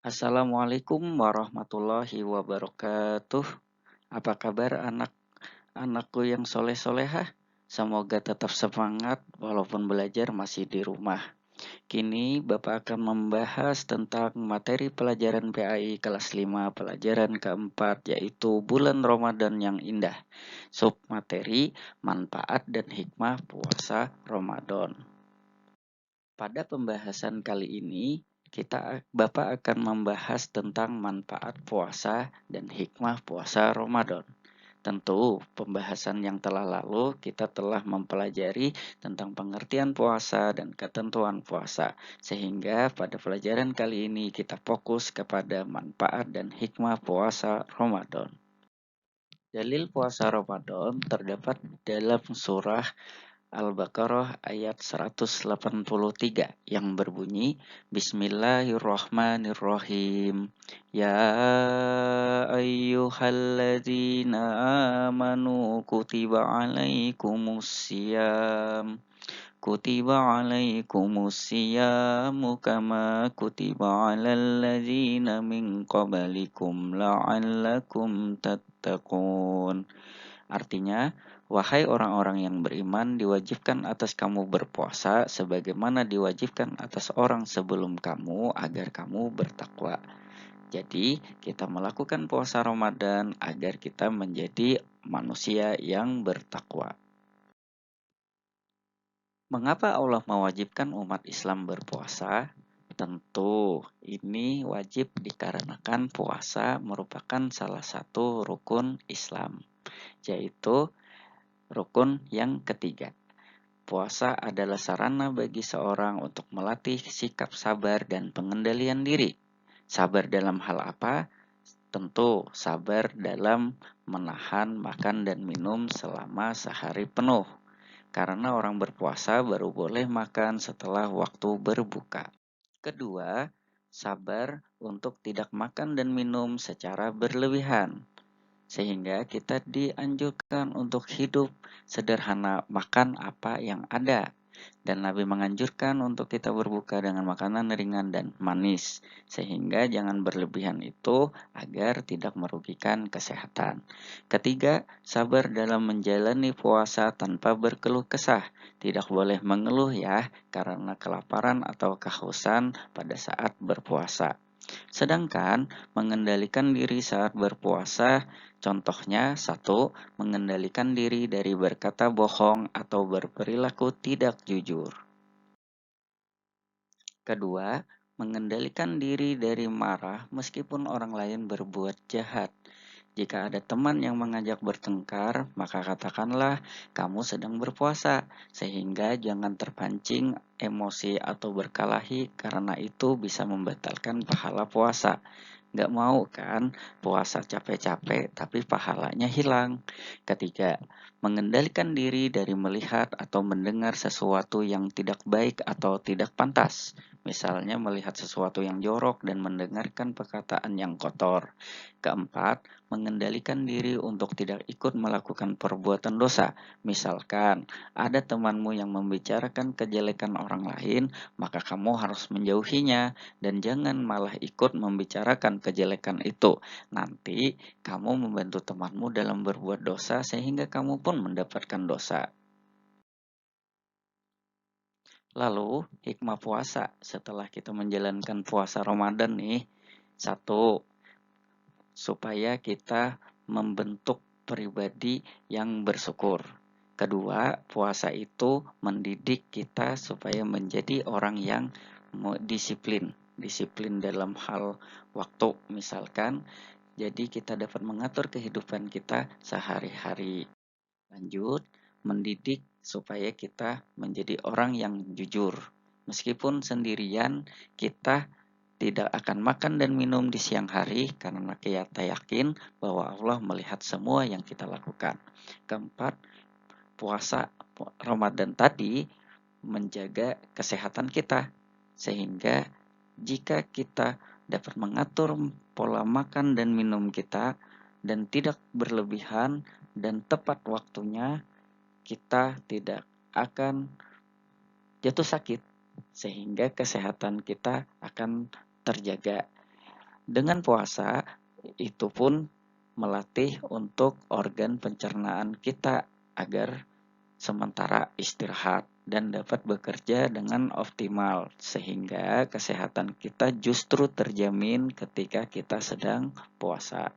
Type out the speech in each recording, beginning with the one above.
Assalamualaikum warahmatullahi wabarakatuh. Apa kabar anak-anakku yang soleh-solehah? Semoga tetap semangat walaupun belajar masih di rumah. Kini Bapak akan membahas tentang materi pelajaran PAI kelas 5 pelajaran keempat, yaitu bulan Ramadan yang indah. Sub materi manfaat dan hikmah puasa Ramadan. Pada pembahasan kali ini, Bapak akan membahas tentang manfaat puasa dan hikmah puasa Ramadan. Tentu, pembahasan yang telah lalu kita telah mempelajari tentang pengertian puasa dan ketentuan puasa. Sehingga pada pelajaran kali ini kita fokus kepada manfaat dan hikmah puasa Ramadan. Dalil puasa Ramadan terdapat dalam surah Al-Baqarah ayat 183 yang berbunyi Bismillahirrahmanirrahim. Ya ayyuhalladzina amanu kutiba alaikumus siyamu kama kutiba alal ladzina min qablikum la'allakum tattaqun. Artinya, wahai orang-orang yang beriman, diwajibkan atas kamu berpuasa sebagaimana diwajibkan atas orang sebelum kamu agar kamu bertakwa. Jadi, kita melakukan puasa Ramadan agar kita menjadi manusia yang bertakwa. Mengapa Allah mewajibkan umat Islam berpuasa? Tentu, ini wajib dikarenakan puasa merupakan salah satu rukun Islam, yaitu rukun yang ketiga. Puasa adalah sarana bagi seorang untuk melatih sikap sabar dan pengendalian diri. Sabar dalam hal apa? Tentu sabar dalam menahan makan dan minum selama sehari penuh. Karena orang berpuasa baru boleh makan setelah waktu berbuka. Kedua, sabar untuk tidak makan dan minum secara berlebihan. Sehingga kita dianjurkan untuk hidup sederhana, makan apa yang ada. Dan Nabi menganjurkan untuk kita berbuka dengan makanan ringan dan manis. Sehingga jangan berlebihan itu agar tidak merugikan kesehatan. Ketiga, sabar dalam menjalani puasa tanpa berkeluh kesah. Tidak boleh mengeluh ya, karena kelaparan atau kehausan pada saat berpuasa. Sedangkan mengendalikan diri saat berpuasa, contohnya 1. Mengendalikan diri dari berkata bohong atau berperilaku tidak jujur. Kedua, mengendalikan diri dari marah meskipun orang lain berbuat jahat. Jika ada teman yang mengajak bertengkar, maka katakanlah kamu sedang berpuasa, sehingga jangan terpancing emosi atau berkelahi karena itu bisa membatalkan pahala puasa. Gak mau kan puasa capek-capek tapi pahalanya hilang. Ketiga, mengendalikan diri dari melihat atau mendengar sesuatu yang tidak baik atau tidak pantas. Misalnya melihat sesuatu yang jorok dan mendengarkan perkataan yang kotor. Keempat, mengendalikan diri untuk tidak ikut melakukan perbuatan dosa. Misalkan ada temanmu yang membicarakan kejelekan orang lain, maka kamu harus menjauhinya dan jangan malah ikut membicarakan kejelekan itu. Nanti kamu membantu temanmu dalam berbuat dosa sehingga kamu pun mendapatkan dosa. Lalu, hikmah puasa setelah kita menjalankan puasa Ramadan nih. 1. Supaya kita membentuk pribadi yang bersyukur. Kedua, puasa itu mendidik kita supaya menjadi orang yang disiplin. Disiplin dalam hal waktu misalkan. Jadi kita dapat mengatur kehidupan kita sehari-hari. Lanjut, mendidik supaya kita menjadi orang yang jujur. Meskipun sendirian, kita tidak akan makan dan minum di siang hari karena kita yakin bahwa Allah melihat semua yang kita lakukan. Keempat, puasa Ramadan tadi menjaga kesehatan kita. Sehingga jika kita dapat mengatur pola makan dan minum kita dan tidak berlebihan dan tepat waktunya, kita tidak akan jatuh sakit sehingga kesehatan kita akan terjaga. Dengan puasa, itu pun melatih untuk organ pencernaan kita agar sementara istirahat dan dapat bekerja dengan optimal, sehingga kesehatan kita justru terjamin ketika kita sedang puasa.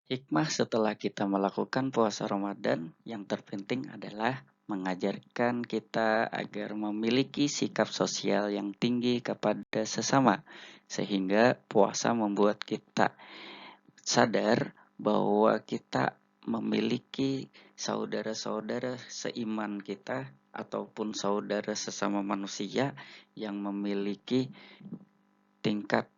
Hikmah setelah kita melakukan puasa Ramadan yang terpenting adalah mengajarkan kita agar memiliki sikap sosial yang tinggi kepada sesama, sehingga puasa membuat kita sadar bahwa kita memiliki saudara-saudara seiman kita ataupun saudara sesama manusia yang memiliki tingkat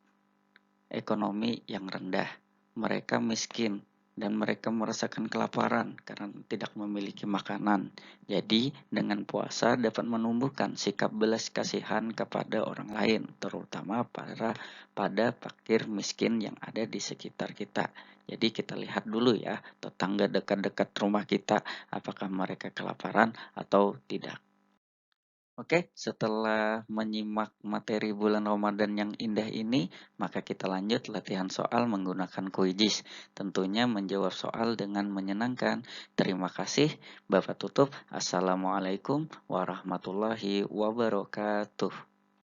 ekonomi yang rendah. Mereka miskin dan mereka merasakan kelaparan karena tidak memiliki makanan. Jadi, dengan puasa dapat menumbuhkan sikap belas kasihan kepada orang lain, terutama pada fakir miskin yang ada di sekitar kita. Jadi kita lihat dulu ya, tetangga dekat-dekat rumah kita, apakah mereka kelaparan atau tidak. Oke, setelah menyimak materi bulan Ramadan yang indah ini, maka kita lanjut latihan soal menggunakan kuis. Tentunya menjawab soal dengan menyenangkan. Terima kasih, Bapak tutup. Assalamualaikum warahmatullahi wabarakatuh.